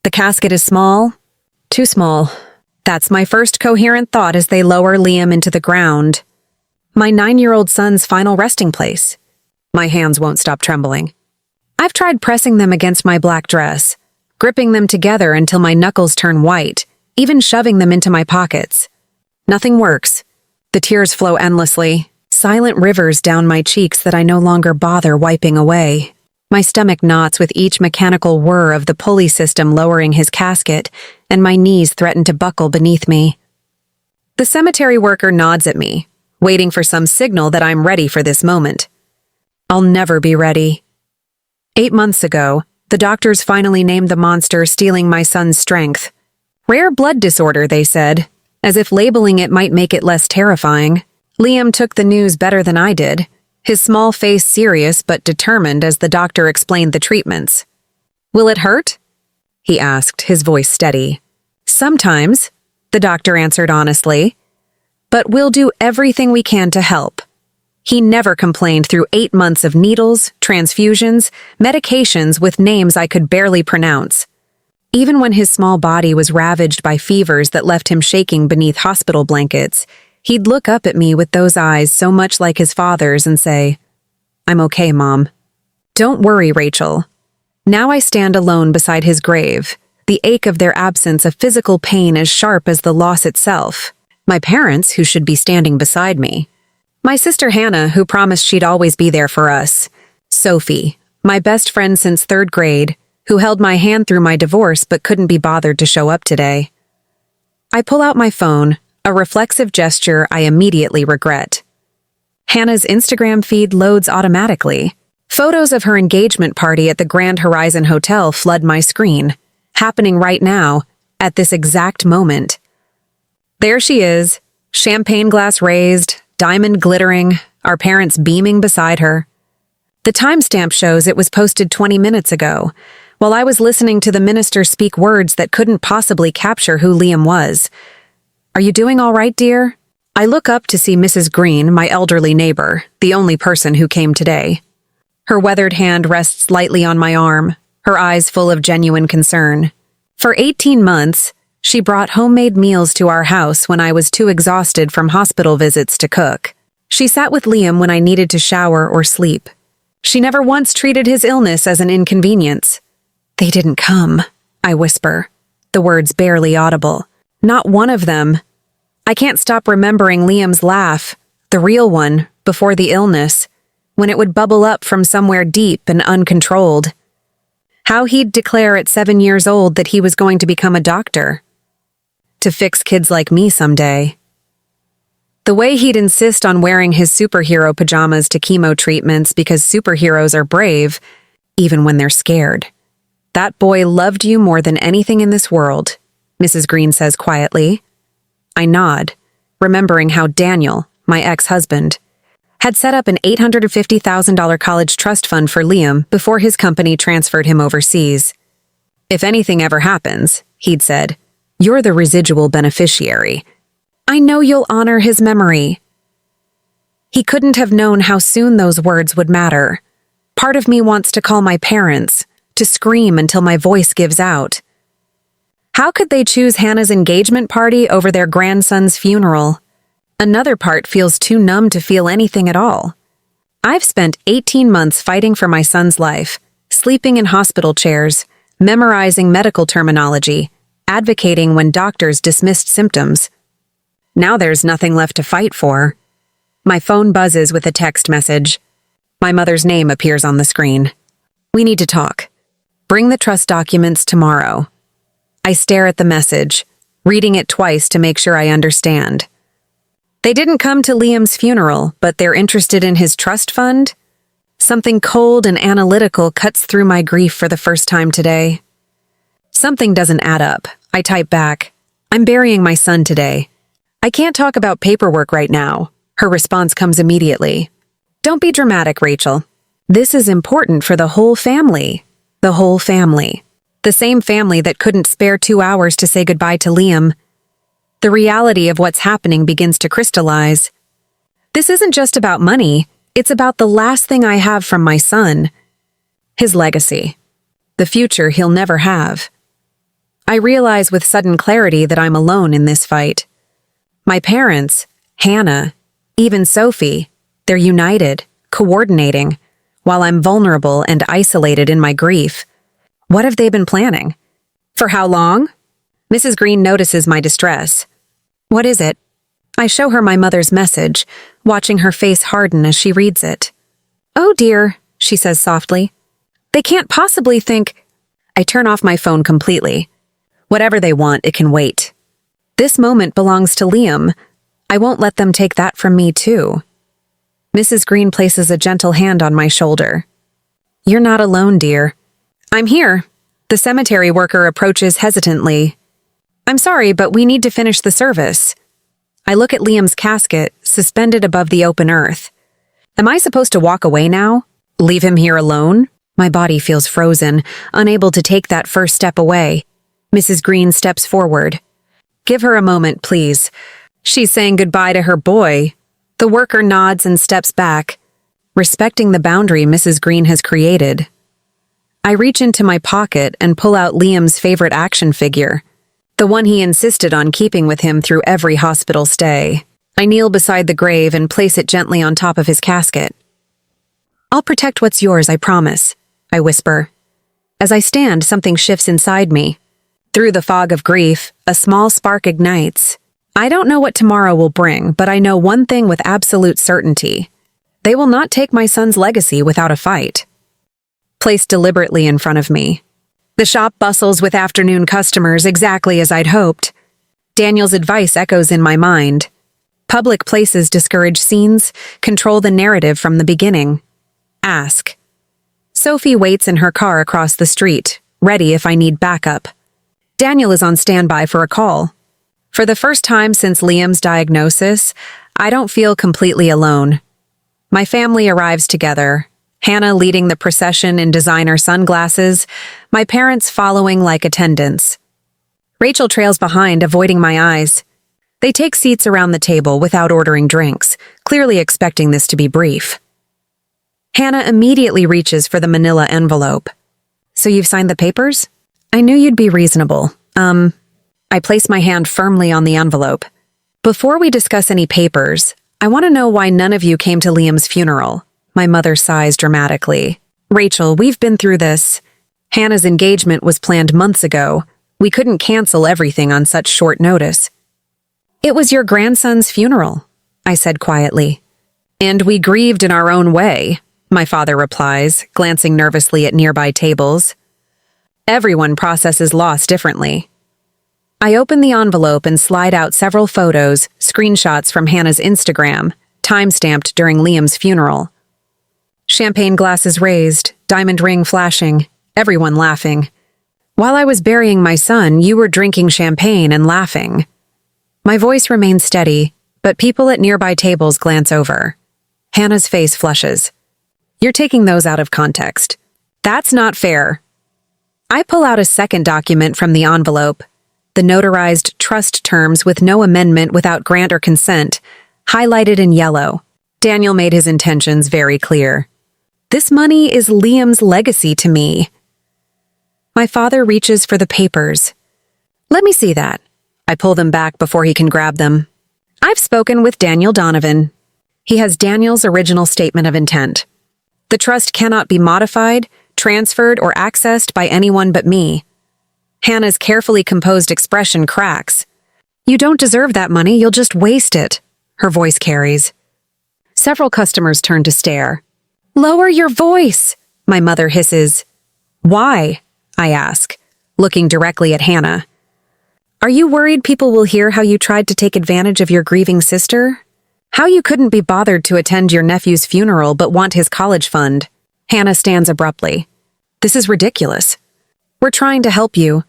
The casket is small. Too small. That's my first coherent thought as they lower Liam into the ground. My 9-year-old son's final resting place. My hands won't stop trembling. I've tried pressing them against my black dress, gripping them together until my knuckles turn white, even shoving them into my pockets. Nothing works. The tears flow endlessly, silent rivers down my cheeks that I no longer bother wiping away. My stomach knots with each mechanical whir of the pulley system lowering his casket, and my knees threaten to buckle beneath me. The cemetery worker nods at me, waiting for some signal that I'm ready for this moment. I'll never be ready. 8 months ago, the doctors finally named the monster stealing my son's strength. Rare blood disorder, they said, as if labeling it might make it less terrifying. Liam took the news better than I did, his small face serious but determined as the doctor explained the treatments. "Will it hurt?" he asked, his voice steady. "Sometimes," the doctor answered honestly. "But we'll do everything we can to help." He never complained through 8 months of needles, transfusions, medications with names I could barely pronounce. Even when his small body was ravaged by fevers that left him shaking beneath hospital blankets, he'd look up at me with those eyes so much like his father's and say, "I'm okay, Mom." "Don't worry, Rachel." Now I stand alone beside his grave, the ache of their absence a physical pain as sharp as the loss itself. My parents, who should be standing beside me. My sister Hannah, who promised she'd always be there for us. Sophie, my best friend since 3rd grade, who held my hand through my divorce but couldn't be bothered to show up today. I pull out my phone, a reflexive gesture I immediately regret. Hannah's Instagram feed loads automatically. Photos of her engagement party at the Grand Horizon Hotel flood my screen, happening right now, at this exact moment. There she is, champagne glass raised, diamond glittering, our parents beaming beside her. The timestamp shows it was posted 20 minutes ago, while I was listening to the minister speak words that couldn't possibly capture who Liam was. "Are you doing all right, dear?" I look up to see Mrs. Green, my elderly neighbor, the only person who came today. Her weathered hand rests lightly on my arm, her eyes full of genuine concern. For 18 months, she brought homemade meals to our house when I was too exhausted from hospital visits to cook. She sat with Liam when I needed to shower or sleep. She never once treated his illness as an inconvenience. "They didn't come," I whisper, the words barely audible. Not one of them. I can't stop remembering Liam's laugh, the real one, before the illness, when it would bubble up from somewhere deep and uncontrolled. How he'd declare at 7 years old that he was going to become a doctor. To fix kids like me someday. The way he'd insist on wearing his superhero pajamas to chemo treatments because superheroes are brave, even when they're scared. "That boy loved you more than anything in this world," Mrs. Green says quietly. I nod, remembering how Daniel, my ex-husband, had set up an $850,000 college trust fund for Liam before his company transferred him overseas. "If anything ever happens," he'd said, "you're the residual beneficiary. I know you'll honor his memory." He couldn't have known how soon those words would matter. Part of me wants to call my parents, to scream until my voice gives out. How could they choose Hannah's engagement party over their grandson's funeral? Another part feels too numb to feel anything at all. I've spent 18 months fighting for my son's life, sleeping in hospital chairs, memorizing medical terminology, advocating when doctors dismissed symptoms. Now there's nothing left to fight for. My phone buzzes with a text message. My mother's name appears on the screen. "We need to talk. Bring the trust documents tomorrow." I stare at the message, reading it twice to make sure I understand. They didn't come to Liam's funeral, but they're interested in his trust fund? Something cold and analytical cuts through my grief for the first time today. Something doesn't add up. I type back, "I'm burying my son today. I can't talk about paperwork right now." Her response comes immediately. "Don't be dramatic, Rachel. This is important for the whole family." The whole family. The same family that couldn't spare 2 hours to say goodbye to Liam. The reality of what's happening begins to crystallize. This isn't just about money. It's about the last thing I have from my son. His legacy. The future he'll never have. I realize with sudden clarity that I'm alone in this fight. My parents, Hannah, even Sophie, they're united, coordinating, while I'm vulnerable and isolated in my grief. What have they been planning? For how long? Mrs. Green notices my distress. What is it? I show her my mother's message, watching her face harden as she reads it. Oh dear, she says softly. They can't possibly think... I turn off my phone completely. Whatever they want, it can wait. This moment belongs to Liam. I won't let them take that from me, too. Mrs. Green places a gentle hand on my shoulder. You're not alone, dear. I'm here. The cemetery worker approaches hesitantly. I'm sorry, but we need to finish the service. I look at Liam's casket, suspended above the open earth. Am I supposed to walk away now? Leave him here alone? My body feels frozen, unable to take that first step away. Mrs. Green steps forward. Give her a moment, please. She's saying goodbye to her boy. The worker nods and steps back, respecting the boundary Mrs. Green has created. I reach into my pocket and pull out Liam's favorite action figure, the one he insisted on keeping with him through every hospital stay. I kneel beside the grave and place it gently on top of his casket. I'll protect what's yours, I promise, I whisper. As I stand, something shifts inside me. Through the fog of grief, a small spark ignites. I don't know what tomorrow will bring, but I know one thing with absolute certainty. They will not take my son's legacy without a fight. Placed deliberately in front of me. The shop bustles with afternoon customers exactly as I'd hoped. Daniel's advice echoes in my mind. Public places discourage scenes, control the narrative from the beginning. Ask. Sophie waits in her car across the street, ready if I need backup. Daniel is on standby for a call. For the first time since Liam's diagnosis, I don't feel completely alone. My family arrives together, Hannah leading the procession in designer sunglasses, my parents following like attendants. Rachel trails behind, avoiding my eyes. They take seats around the table without ordering drinks, clearly expecting this to be brief. Hannah immediately reaches for the manila envelope. So you've signed the papers? I knew you'd be reasonable. I place my hand firmly on the envelope. Before we discuss any papers, I want to know why none of you came to Liam's funeral. My mother sighs dramatically. Rachel, we've been through this. Hannah's engagement was planned months ago. We couldn't cancel everything on such short notice. It was your grandson's funeral, I said quietly. And we grieved in our own way, my father replies, glancing nervously at nearby tables. Everyone processes loss differently. I open the envelope and slide out several photos, screenshots from Hannah's Instagram, time-stamped during Liam's funeral. Champagne glasses raised, diamond ring flashing, everyone laughing. While I was burying my son, you were drinking champagne and laughing. My voice remains steady, but people at nearby tables glance over. Hannah's face flushes. You're taking those out of context. That's not fair. I pull out a second document from the envelope, the notarized trust terms with no amendment without grant or consent, highlighted in yellow. Daniel made his intentions very clear. This money is Liam's legacy to me. My father reaches for the papers. Let me see that. I pull them back before he can grab them. I've spoken with Daniel Donovan. He has Daniel's original statement of intent. The trust cannot be modified, transferred, or accessed by anyone but me. Hannah's carefully composed expression cracks. You don't deserve that money, you'll just waste it, her voice carries. Several customers turn to stare. Lower your voice, my mother hisses. Why? I ask, looking directly at Hannah. Are you worried people will hear how you tried to take advantage of your grieving sister? How you couldn't be bothered to attend your nephew's funeral but want his college fund? Hannah stands abruptly. This is ridiculous. We're trying to help you.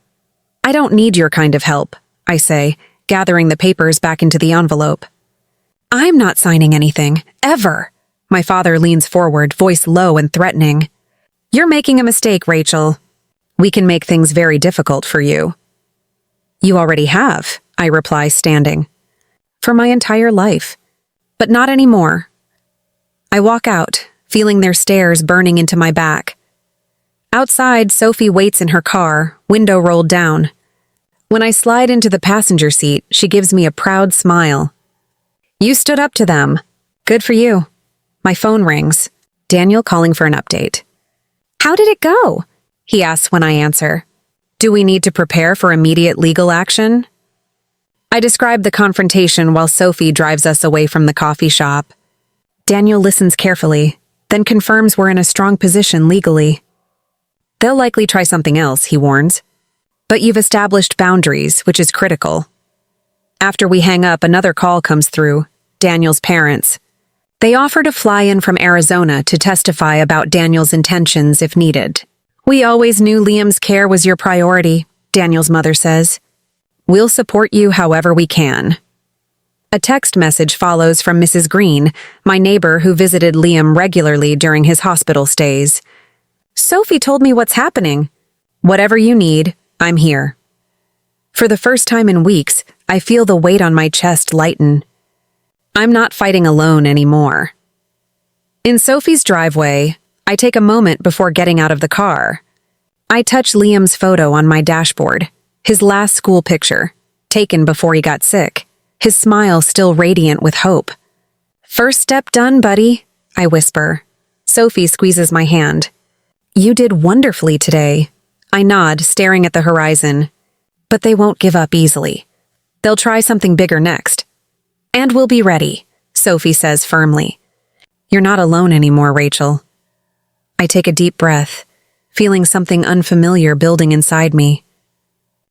I don't need your kind of help, I say, gathering the papers back into the envelope. I'm not signing anything, ever. My father leans forward, voice low and threatening. You're making a mistake, Rachel. We can make things very difficult for you. You already have, I reply, standing. For my entire life. But not anymore. I walk out, feeling their stares burning into my back. Outside, Sophie waits in her car, window rolled down. When I slide into the passenger seat, she gives me a proud smile. You stood up to them. Good for you. My phone rings. Daniel calling for an update. How did it go? He asks when I answer. Do we need to prepare for immediate legal action? I describe the confrontation while Sophie drives us away from the coffee shop. Daniel listens carefully, then confirms we're in a strong position legally. They'll likely try something else, he warns. But you've established boundaries, which is critical. After we hang up, another call comes through, Daniel's parents. They offer to fly in from Arizona to testify about Daniel's intentions if needed. We always knew Liam's care was your priority, Daniel's mother says. We'll support you however we can. A text message follows from Mrs. Green, my neighbor who visited Liam regularly during his hospital stays. Sophie told me what's happening. Whatever you need, I'm here. For the first time in weeks, I feel the weight on my chest lighten. I'm not fighting alone anymore. In Sophie's driveway, I take a moment before getting out of the car. I touch Liam's photo on my dashboard, his last school picture, taken before he got sick, his smile still radiant with hope. First step done, buddy, I whisper. Sophie squeezes my hand. You did wonderfully today. I nod, staring at the horizon. But they won't give up easily. They'll try something bigger next. And we'll be ready, Sophie says firmly. You're not alone anymore, Rachel. I take a deep breath, feeling something unfamiliar building inside me.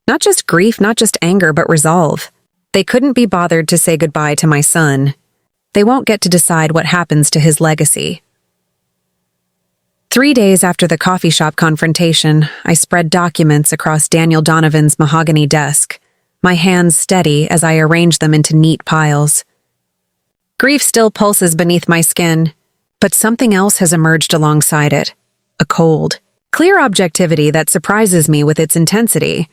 Not just grief, not just anger, but resolve. They couldn't be bothered to say goodbye to my son. They won't get to decide what happens to his legacy. 3 days after the coffee shop confrontation, I spread documents across Daniel Donovan's mahogany desk, my hands steady as I arrange them into neat piles. Grief still pulses beneath my skin, but something else has emerged alongside it. A cold, clear objectivity that surprises me with its intensity.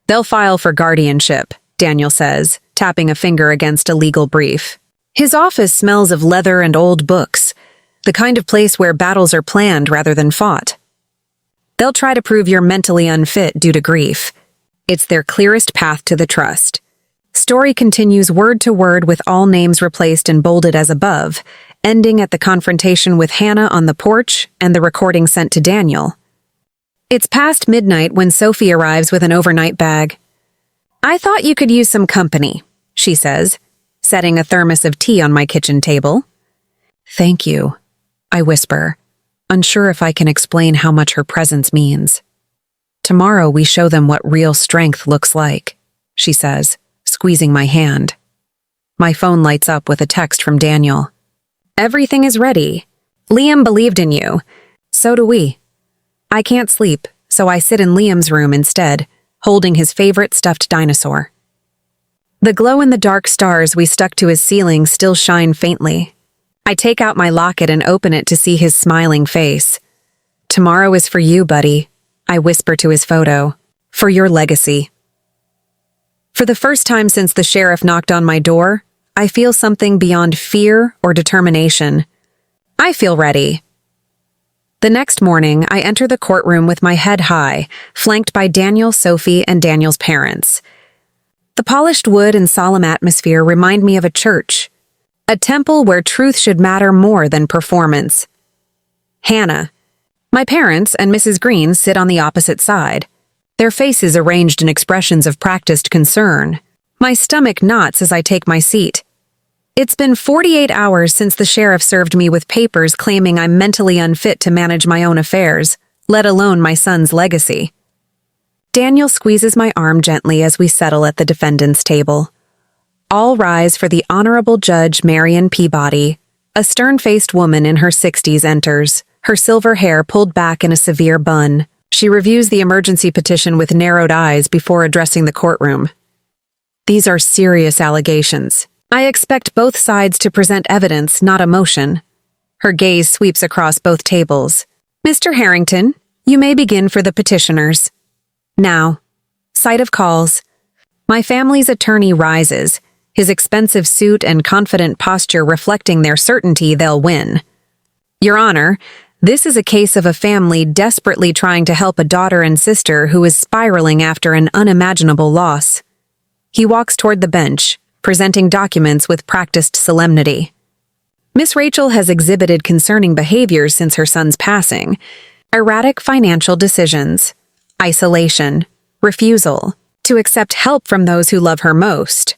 They'll file for guardianship, Daniel says, tapping a finger against a legal brief. His office smells of leather and old books, the kind of place where battles are planned rather than fought. They'll try to prove you're mentally unfit due to grief. It's their clearest path to the trust. Story continues word to word with all names replaced and bolded as above, ending at the confrontation with Hannah on the porch and the recording sent to Daniel. It's past midnight when Sophie arrives with an overnight bag. I thought you could use some company, she says, setting a thermos of tea on my kitchen table. Thank you, I whisper, unsure if I can explain how much her presence means. Tomorrow we show them what real strength looks like, she says, squeezing my hand. My phone lights up with a text from Daniel. Everything is ready. Liam believed in you. So do we. I can't sleep, so I sit in Liam's room instead, holding his favorite stuffed dinosaur. The glow-in-the-dark stars we stuck to his ceiling still shine faintly. I take out my locket and open it to see his smiling face. Tomorrow is for you, buddy, I whisper to his photo. For your legacy. For the first time since the sheriff knocked on my door, I feel something beyond fear or determination. I feel ready. The next morning, I enter the courtroom with my head high, flanked by Daniel, Sophie, and Daniel's parents. The polished wood and solemn atmosphere remind me of a church, a temple where truth should matter more than performance. Hannah, my parents, and Mrs. Green sit on the opposite side, their faces arranged in expressions of practiced concern. My stomach knots as I take my seat. It's been 48 hours since the sheriff served me with papers claiming I'm mentally unfit to manage my own affairs, let alone my son's legacy. Daniel squeezes my arm gently as we settle at the defendant's table. All rise for the Honorable Judge Marion Peabody. A stern-faced woman in her 60s enters, her silver hair pulled back in a severe bun. She reviews the emergency petition with narrowed eyes before addressing the courtroom. These are serious allegations. I expect both sides to present evidence, not emotion. Her gaze sweeps across both tables. Mr. Harrington, you may begin for the petitioners. Now, sight of calls. My family's attorney rises, his expensive suit and confident posture reflecting their certainty they'll win. Your Honor, This is a case of a family desperately trying to help a daughter and sister who is spiraling after an unimaginable loss. He walks toward the bench, presenting documents with practiced solemnity. Miss Rachel has exhibited concerning behaviors since her son's passing: erratic financial decisions, isolation, refusal to accept help from those who love her most.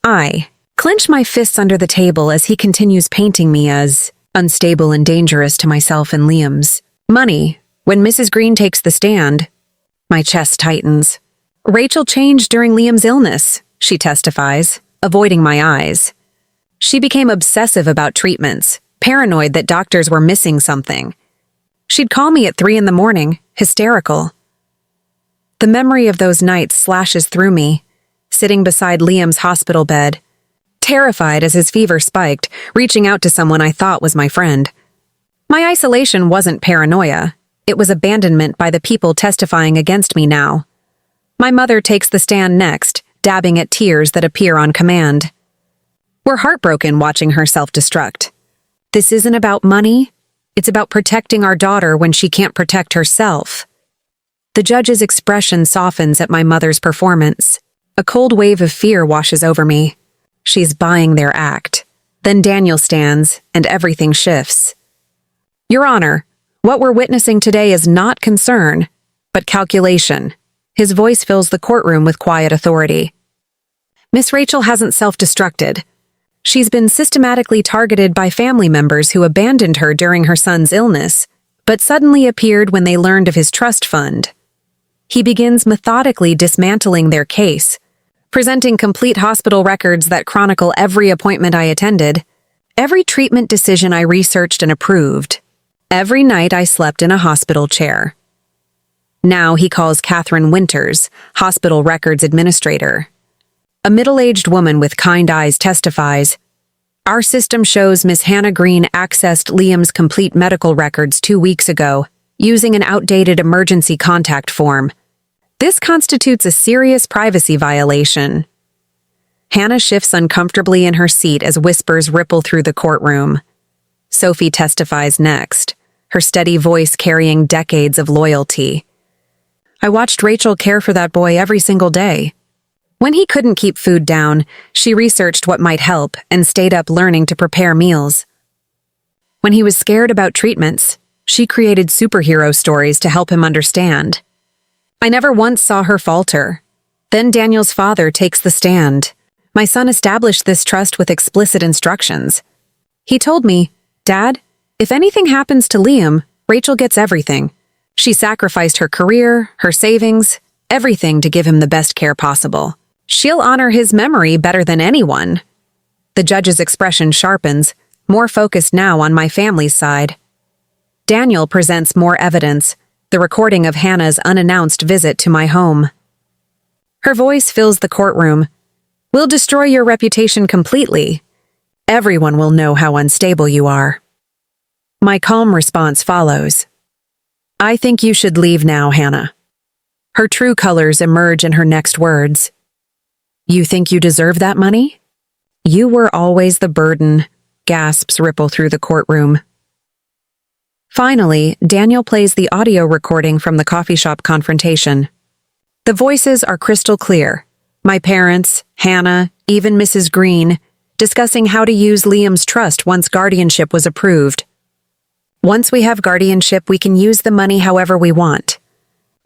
I clench my fists under the table as he continues painting me as unstable and dangerous to myself and Liam's. Money. When Mrs. Green takes the stand, my chest tightens. Rachel changed during Liam's illness, she testifies, avoiding my eyes. She became obsessive about treatments, paranoid that doctors were missing something. She'd call me at 3 a.m, hysterical. The memory of those nights slashes through me, sitting beside Liam's hospital bed, terrified as his fever spiked, reaching out to someone I thought was my friend. My isolation wasn't paranoia. It was abandonment by the people testifying against me now. My mother takes the stand next, dabbing at tears that appear on command. We're heartbroken watching her self-destruct. This isn't about money. It's about protecting our daughter when she can't protect herself. The judge's expression softens at my mother's performance. A cold wave of fear washes over me. She's buying their act. Then Daniel stands, and everything shifts. Your Honor, what we're witnessing today is not concern, but calculation. His voice fills the courtroom with quiet authority. Miss Rachel hasn't self-destructed. She's been systematically targeted by family members who abandoned her during her son's illness, but suddenly appeared when they learned of his trust fund. He begins methodically dismantling their case, presenting complete hospital records that chronicle every appointment I attended, every treatment decision I researched and approved, every night I slept in a hospital chair. Now he calls Catherine Winters, hospital records administrator. A middle-aged woman with kind eyes testifies, "Our system shows Miss Hannah Green accessed Liam's complete medical records 2 weeks ago, using an outdated emergency contact form. This constitutes a serious privacy violation." Hannah shifts uncomfortably in her seat as whispers ripple through the courtroom. Sophie testifies next, her steady voice carrying decades of loyalty. "I watched Rachel care for that boy every single day. When he couldn't keep food down, she researched what might help and stayed up learning to prepare meals. When he was scared about treatments, she created superhero stories to help him understand. I never once saw her falter." Then Daniel's father takes the stand. "My son established this trust with explicit instructions. He told me, 'Dad, if anything happens to Liam, Rachel gets everything. She sacrificed her career, her savings, everything to give him the best care possible. She'll honor his memory better than anyone.'" The judge's expression sharpens, more focused now on my family's side. Daniel presents more evidence, the recording of Hannah's unannounced visit to my home. Her voice fills the courtroom. "We'll destroy your reputation completely. Everyone will know how unstable you are." My calm response follows. "I think you should leave now, Hannah." Her true colors emerge in her next words. "You think you deserve that money? You were always the burden." Gasps ripple through the courtroom. Finally, Daniel plays the audio recording from the coffee shop confrontation. The voices are crystal clear. My parents, Hannah, even Mrs. Green, discussing how to use Liam's trust once guardianship was approved. "Once we have guardianship, we can use the money however we want.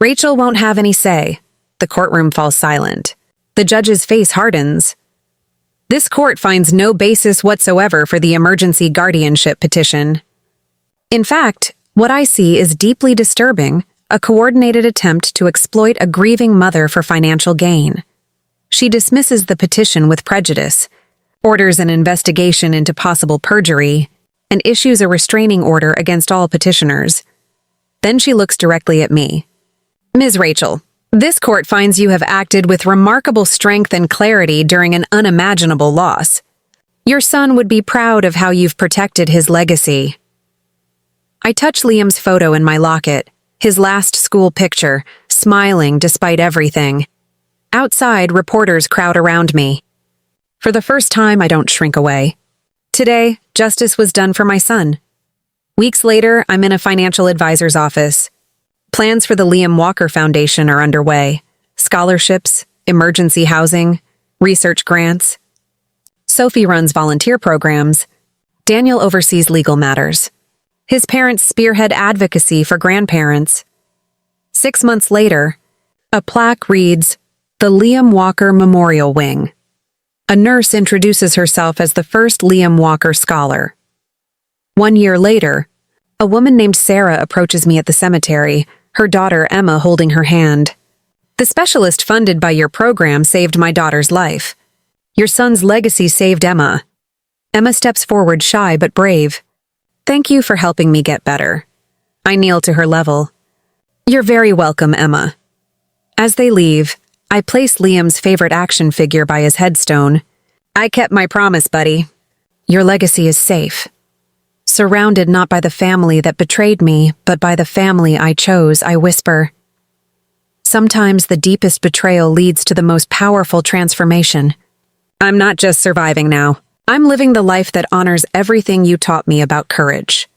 Rachel won't have any say." The courtroom falls silent. The judge's face hardens. "This court finds no basis whatsoever for the emergency guardianship petition." In fact, what I see is deeply disturbing, a coordinated attempt to exploit a grieving mother for financial gain. She dismisses the petition with prejudice, orders an investigation into possible perjury, and issues a restraining order against all petitioners. Then she looks directly at me. "Ms. Rachel, this court finds you have acted with remarkable strength and clarity during an unimaginable loss. Your son would be proud of how you've protected his legacy." I touch Liam's photo in my locket, his last school picture, smiling despite everything. Outside, reporters crowd around me. For the first time, I don't shrink away. Today, justice was done for my son. Weeks later, I'm in a financial advisor's office. Plans for the Liam Walker Foundation are underway. Scholarships, emergency housing, research grants. Sophie runs volunteer programs. Daniel oversees legal matters. His parents spearhead advocacy for grandparents. 6 months later, a plaque reads, "The Liam Walker Memorial Wing." A nurse introduces herself as the first Liam Walker scholar. 1 year later, a woman named Sarah approaches me at the cemetery, her daughter Emma holding her hand. "The specialist funded by your program saved my daughter's life. Your son's legacy saved Emma." Emma steps forward, shy but brave. "Thank you for helping me get better." I kneel to her level. "You're very welcome, Emma." As they leave, I place Liam's favorite action figure by his headstone. "I kept my promise, buddy. Your legacy is safe." Surrounded not by the family that betrayed me, but by the family I chose, I whisper, "Sometimes the deepest betrayal leads to the most powerful transformation." I'm not just surviving now. I'm living the life that honors everything you taught me about courage.